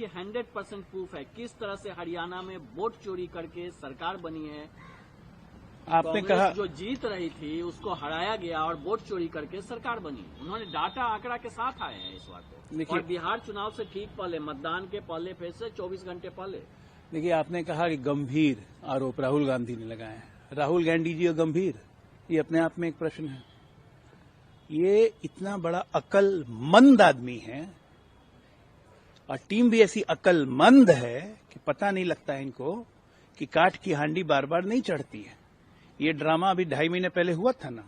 देखिए 100% प्रूफ है किस तरह से हरियाणा में वोट चोरी करके सरकार बनी है। आपने कहा जो जीत रही थी उसको हराया गया और वोट चोरी करके सरकार बनी। उन्होंने डाटा आंकड़ा के साथ आए हैं इस बात को। और बिहार चुनाव से ठीक पहले, मतदान के पहले, फिर से 24 घंटे पहले। देखिए, आपने कहा कि गंभीर आरोप राहुल गांधी ने लगाए हैं। राहुल गांधी जी गंभीर, ये अपने आप में एक प्रश्न है। ये इतना बड़ा अक्लमंद आदमी है और टीम भी ऐसी अक्लमंद है कि पता नहीं लगता है इनको कि काठ की हांडी बार बार नहीं चढ़ती है। ये ड्रामा अभी 2.5 महीने पहले हुआ था ना,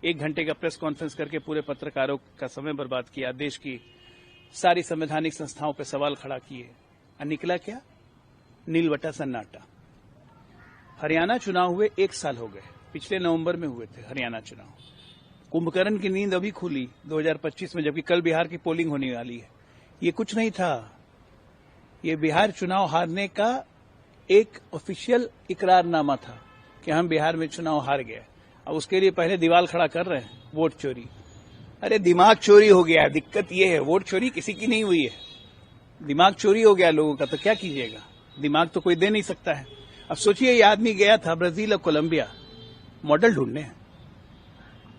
1 घंटे का प्रेस कॉन्फ्रेंस करके पूरे पत्रकारों का समय बर्बाद किया, देश की सारी संवैधानिक संस्थाओं पर सवाल खड़ा किए, और निकला क्या? नीलवटा सन्नाटा। हरियाणा चुनाव हुए 1 साल हो गए, पिछले नवंबर में हुए थे हरियाणा चुनाव। कुंभकर्ण की नींद अभी खुली 2025 में, जबकि कल बिहार की पोलिंग होने वाली है। ये कुछ नहीं था, ये बिहार चुनाव हारने का एक ऑफिशियल इकरारनामा था कि हम बिहार में चुनाव हार गए। अब उसके लिए पहले दीवार खड़ा कर रहे हैं वोट चोरी। अरे दिमाग चोरी हो गया, दिक्कत ये है। वोट चोरी किसी की नहीं हुई है, दिमाग चोरी हो गया लोगों का, तो क्या कीजिएगा? दिमाग तो कोई दे नहीं सकता है। अब सोचिए, ये आदमी गया था ब्राजील और कोलंबिया मॉडल ढूंढने,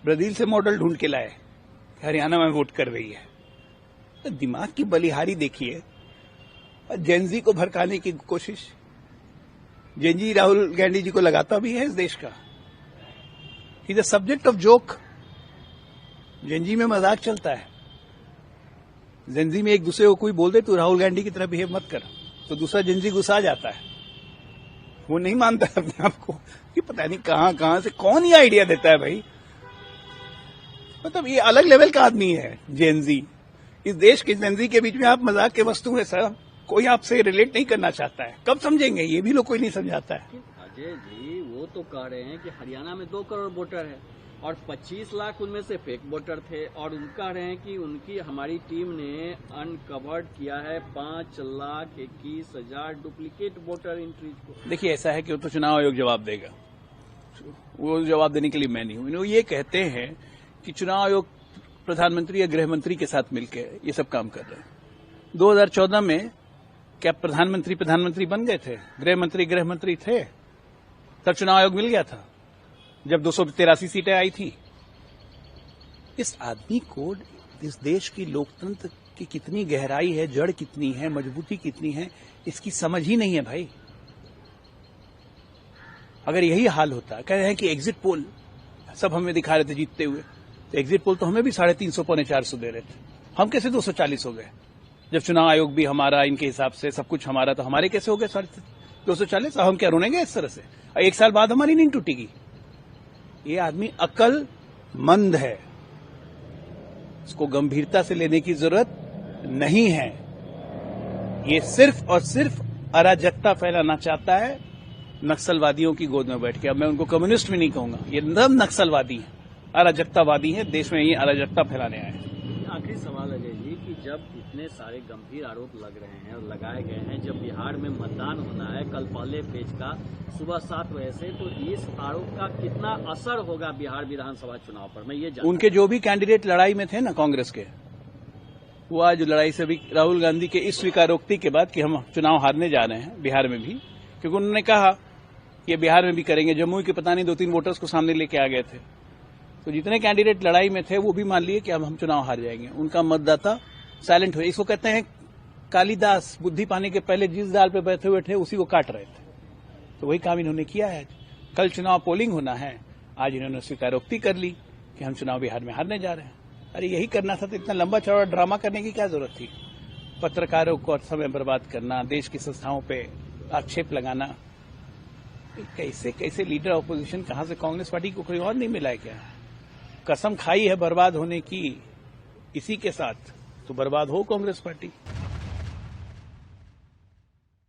ब्राजील से मॉडल ढूंढ के लाए, हरियाणा में वोट कर रही है। तो दिमाग की बलिहारी देखिए। और जेनजी को भड़काने की कोशिश, जेनजी राहुल गांधी जी को लगाता भी है इस देश का। ही the subject of joke. Gen Z में मजाक चलता है। जेनजी में एक दूसरे को कोई बोल दे तो राहुल गांधी की तरह बिहेव मत कर, तो दूसरा जेनजी गुस्सा जाता है। वो नहीं मानता अपने आप को कि पता नहीं कहां से कौन ये आइडिया देता है भाई। मतलब ये अलग लेवल का आदमी है जेनजी। इस देश के जेनजी के बीच में आप मजाक के वस्तु है सर। कोई आपसे रिलेट नहीं करना चाहता है। कब समझेंगे? ये भी लोग कोई नहीं समझाता है। अजय जी, वो तो कह रहे हैं कि हरियाणा में 2 करोड़ वोटर है और 25 लाख उनमें से फेक वोटर थे, और कह रहे हैं कि उनकी हमारी टीम ने अनकवर्ड किया है 5,21,000 डुप्लीकेट वोटर एंट्रीज को। देखिए, ऐसा है कि वो तो चुनाव आयोग जवाब देगा, वो जवाब देने के लिए मैं नहीं हूं। वो ये कहते हैं कि चुनाव आयोग प्रधानमंत्री या गृह मंत्री के साथ मिलकर ये सब काम कर रहे हैं। 2014 में क्या प्रधानमंत्री बन गए थे? गृह मंत्री थे, तब चुनाव आयोग मिल गया था जब 283 सीटें आई थी। इस आदमी को इस देश की लोकतंत्र की कितनी गहराई है, जड़ कितनी है, मजबूती कितनी है, इसकी समझ ही नहीं है भाई। अगर यही हाल होता, कह रहे हैं कि एग्जिट पोल सब हमें दिखा रहे थे जीतते हुए, तो एग्जिट पोल तो हमें भी 350 पौने 400 दे रहे थे। हम कैसे 240 हो गए? जब चुनाव आयोग भी हमारा, इनके हिसाब से सब कुछ हमारा, तो हमारे कैसे हो गए 240? हम क्या रोनेंगे इस तरह से? 1 साल बाद हमारी नींद टूटेगी। ये आदमी अक्लमंद है, इसको गंभीरता से लेने की जरूरत नहीं है। ये सिर्फ और सिर्फ अराजकता फैलाना चाहता है, नक्सलवादियों की गोद में बैठ के। अब मैं उनको कम्युनिस्ट भी नहीं कहूंगा, ये नक्सलवादी हैं, अराजकतावादी हैं, देश में ये अराजकता फैलाने आए हैं। आखिरी सवाल अजय जी कि जब इतने सारे गंभीर आरोप लग रहे हैं और लगाए गए हैं, जब बिहार में मतदान होना है कल पहले पेज का सुबह 7 बजे से, तो इस आरोप का कितना असर होगा बिहार विधानसभा चुनाव पर? मैं ये जानता हूं। उनके जो भी कैंडिडेट लड़ाई में थे ना कांग्रेस के, वो आज लड़ाई से भी राहुल गांधी के इस स्वीकारोक्ति के बाद कि हम चुनाव हारने जा रहे हैं बिहार में भी, क्योंकि उन्होंने कहा ये बिहार में भी करेंगे। जम्मू के पता नहीं 2-3 वोटर्स को सामने लेके आ गए थे, तो जितने कैंडिडेट लड़ाई में थे वो भी मान लिए कि अब हम चुनाव हार जाएंगे। उनका मतदाता साइलेंट हुए। इसको कहते हैं कालिदास बुद्धि पाने के पहले जिस डाल पे बैठे हुए थे उसी को काट रहे थे। तो वही काम इन्होंने किया है। कल चुनाव पोलिंग होना है, आज इन्होंने स्वीकारोक्ति कर ली कि हम चुनाव बिहार में हारने जा रहे हैं। अरे यही करना था तो इतना लंबा चौड़ा ड्रामा करने की क्या जरूरत थी? पत्रकारों को समय बर्बाद करना, देश की संस्थाओं पे आक्षेप लगाना। कैसे कैसे लीडर ऑपोजिशन, कहां से कांग्रेस पार्टी को कोई और नहीं मिला है क्या? कसम खाई है बर्बाद होने की इसी के साथ, तो बर्बाद हो कांग्रेस पार्टी।